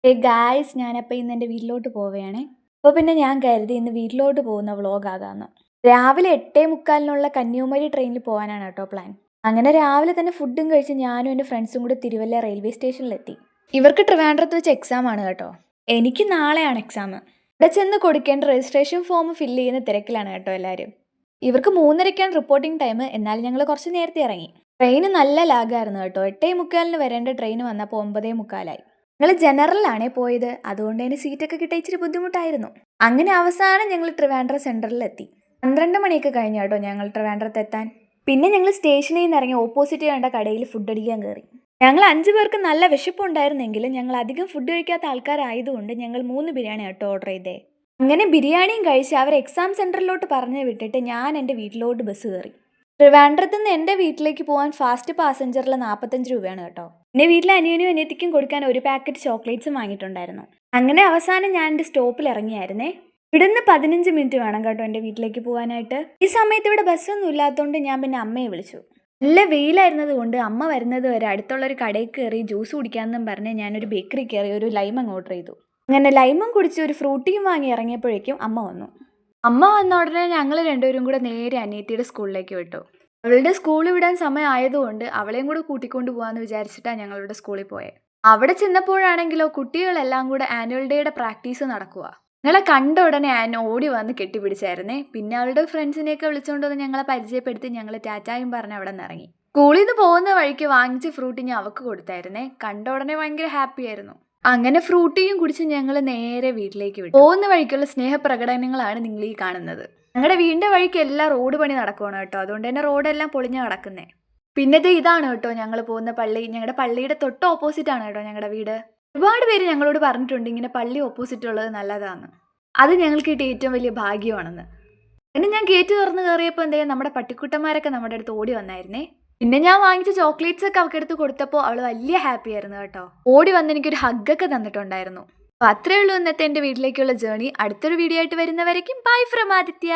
Guys, ഞാനപ്പോൾ ഇന്ന് എൻ്റെ വീട്ടിലോട്ട് പോവുകയാണേ. അപ്പോൾ പിന്നെ ഞാൻ കരുതി ഇന്ന് വീട്ടിലോട്ട് പോകുന്ന വ്ളോഗാകാമെന്ന്. രാവിലെ 8:45 കന്യാകുമാരി ട്രെയിനിൽ പോകാനാണ് കേട്ടോ പ്ലാൻ. അങ്ങനെ രാവിലെ തന്നെ ഫുഡും കഴിച്ച് ഞാനും എൻ്റെ ഫ്രണ്ട്സും കൂടി തിരുവല്ല റെയിൽവേ സ്റ്റേഷനിലെത്തി. ഇവർക്ക് ട്രിവാൻഡ്രത്ത് വെച്ച് എക്സാം ആണ് കേട്ടോ. എനിക്ക് നാളെയാണ് എക്സാം. ഇവിടെ ചെന്ന് കൊടുക്കേണ്ട രജിസ്ട്രേഷൻ ഫോം ഫില്ല് ചെയ്യുന്ന തിരക്കിലാണ് കേട്ടോ എല്ലാവരും. ഇവർക്ക് 3:30 റിപ്പോർട്ടിംഗ് ടൈം. എന്നാൽ ഞങ്ങൾ കുറച്ച് നേരത്തെ ഇറങ്ങി. ട്രെയിൻ നല്ല ലാഗായിരുന്നു കേട്ടോ. 8:45 വരേണ്ട ട്രെയിൻ വന്നപ്പോൾ 9:45 ഞങ്ങൾ ജനറലാണേ പോയത്. അതുകൊണ്ട് തന്നെ സീറ്റൊക്കെ കിട്ടാൻ ഇച്ചിരി ബുദ്ധിമുട്ടായിരുന്നു. അങ്ങനെ അവസാനം ഞങ്ങൾ ട്രിവാൻഡ്രം സെൻട്രലിലെത്തി. 12 മണിയൊക്കെ കഴിഞ്ഞു കേട്ടോ ഞങ്ങൾ ട്രിവാൻഡ്രത്ത് എത്താൻ. പിന്നെ ഞങ്ങൾ സ്റ്റേഷനിൽ നിന്ന് ഇറങ്ങി ഓപ്പോസിറ്റ് കണ്ട കടയിൽ ഫുഡ് അടിക്കാൻ കയറി. ഞങ്ങൾ 5 പേർക്ക് നല്ല വിശപ്പുണ്ടായിരുന്നെങ്കിലും ഞങ്ങൾ അധികം ഫുഡ് കഴിക്കാത്ത ആൾക്കാരായതുകൊണ്ട് ഞങ്ങൾ 3 ബിരിയാണി കേട്ടോ ഓർഡർ ചെയ്തേ. അങ്ങനെ ബിരിയാണിയും കഴിച്ച് അവർ എക്സാം സെൻറ്ററിലോട്ട് പറഞ്ഞു വിട്ടിട്ട് ഞാൻ എൻ്റെ വീട്ടിലോട്ട് ബസ് കയറി. ട്രിവാൻഡ്രത്ത് നിന്ന് എൻ്റെ വീട്ടിലേക്ക് പോകാൻ ഫാസ്റ്റ് പാസഞ്ചറിൽ 45 രൂപയാണ് കേട്ടോ. എൻ്റെ വീട്ടിലെ അനിയനും അനിയത്തിക്കും കൊടുക്കാൻ ഒരു പാക്കറ്റ് ചോക്ലേറ്റ്സും വാങ്ങിയിട്ടുണ്ടായിരുന്നു. അങ്ങനെ അവസാനം ഞാൻ എൻ്റെ സ്റ്റോപ്പിൽ ഇറങ്ങിയായിരുന്നേ. ഇവിടുന്ന് 15 മിനിറ്റ് വേണം കേട്ടോ എൻ്റെ വീട്ടിലേക്ക് പോകാനായിട്ട്. ഈ സമയത്ത് ഇവിടെ ബസ്സൊന്നും ഇല്ലാത്തതുകൊണ്ട് ഞാൻ പിന്നെ അമ്മയെ വിളിച്ചു. നല്ല വെയിലായിരുന്നത് കൊണ്ട് അമ്മ വരുന്നത് വരെ അടുത്തുള്ളൊരു കടയിൽ കയറി ജ്യൂസ് കുടിക്കാമെന്നും പറഞ്ഞ് ഞാനൊരു ബേക്കറി കയറി ഒരു ലൈമം ഓർഡർ ചെയ്തു. അങ്ങനെ ലൈമം കുടിച്ച് ഒരു ഫ്രൂട്ടിയും വാങ്ങി ഇറങ്ങിയപ്പോഴേക്കും അമ്മ വന്നു. അമ്മ വന്ന ഉടനെ ഞങ്ങൾ രണ്ടുപേരും കൂടെ നേരെ അനിയത്തിയുടെ സ്കൂളിലേക്ക് വിട്ടു. അവളുടെ സ്കൂൾ വിടാൻ സമയം ആയതുകൊണ്ട് അവളെയും കൂടെ കൂട്ടിക്കൊണ്ട് പോകാമെന്ന് വിചാരിച്ചിട്ടാണ് ഞങ്ങളുടെ സ്കൂളിൽ പോയത്. അവിടെ ചെന്നപ്പോഴാണെങ്കിലോ കുട്ടികളെല്ലാം കൂടെ ആനുവൽ ഡേയുടെ പ്രാക്ടീസ് നടക്കുക. ഞങ്ങളെ കണ്ട ഉടനെ ഓടി വന്ന് കെട്ടിപ്പിടിച്ചായിരുന്നേ. പിന്നെ അവളുടെ ഫ്രണ്ട്സിനെയൊക്കെ വിളിച്ചുകൊണ്ട് വന്ന് ഞങ്ങളെ പരിചയപ്പെടുത്തി ഞങ്ങൾ ടാറ്റായും പറഞ്ഞ് അവിടെ നിന്ന് ഇറങ്ങി. സ്കൂളിൽ നിന്ന് പോകുന്ന വഴിക്ക് വാങ്ങിച്ച ഫ്രൂട്ടി ഞാൻ അവൾക്ക് കൊടുത്തായിരുന്നേ. കണ്ട ഉടനെ ഭയങ്കര ഹാപ്പി ആയിരുന്നു. അങ്ങനെ ഫ്രൂട്ടിയും കുടിച്ച് ഞങ്ങൾ നേരെ വീട്ടിലേക്ക് വിട്ടു. പോകുന്ന വഴിക്കുള്ള സ്നേഹപ്രകടനങ്ങളാണ് നിങ്ങൾ ഈ കാണുന്നത്. ഞങ്ങളുടെ വീടിൻ്റെ വഴിക്ക് എല്ലാം റോഡ് പണി നടക്കുകയാണ് കേട്ടോ. അതുകൊണ്ട് തന്നെ റോഡെല്ലാം പൊളിഞ്ഞ് കിടക്കുന്നേ. പിന്നത്തെ ഇതാണ് കേട്ടോ ഞങ്ങൾ പോകുന്ന പള്ളി. ഞങ്ങളുടെ പള്ളിയുടെ തൊട്ട് ഓപ്പോസിറ്റ് ആണ് കേട്ടോ ഞങ്ങളുടെ വീട്. ഒരുപാട് പേര് ഞങ്ങളോട് പറഞ്ഞിട്ടുണ്ട് ഇങ്ങനെ പള്ളി ഓപ്പോസിറ്റ് ഉള്ളത് നല്ലതാണ്. അത് ഞങ്ങൾക്ക് കിട്ടിയ ഏറ്റവും വലിയ ഭാഗ്യമാണെന്ന്. പിന്നെ ഞാൻ ഗേറ്റ് തുറന്ന് കയറിയപ്പോൾ നമ്മുടെ പട്ടിക്കുട്ടന്മാരൊക്കെ നമ്മുടെ അടുത്ത് ഓടി വന്നായിരുന്നേ. പിന്നെ ഞാൻ വാങ്ങിച്ച ചോക്ലേറ്റ്സ് ഒക്കെ അവൾക്ക് എടുത്ത് കൊടുത്തപ്പോൾ അവൾ വലിയ ഹാപ്പി ആയിരുന്നു കേട്ടോ. ഓടി വന്ന് എനിക്കൊരു ഹഗ്ഗൊക്കെ തന്നിട്ടുണ്ടായിരുന്നു. അപ്പോൾ അത്രയേ ഉള്ളൂ ഇന്നത്തെ എൻ്റെ വീട്ടിലേക്കുള്ള ജേർണി. അടുത്തൊരു വീഡിയോ ആയിട്ട് വരുന്നവരേക്കും ബൈ ഫ്രം ആദിത്യ.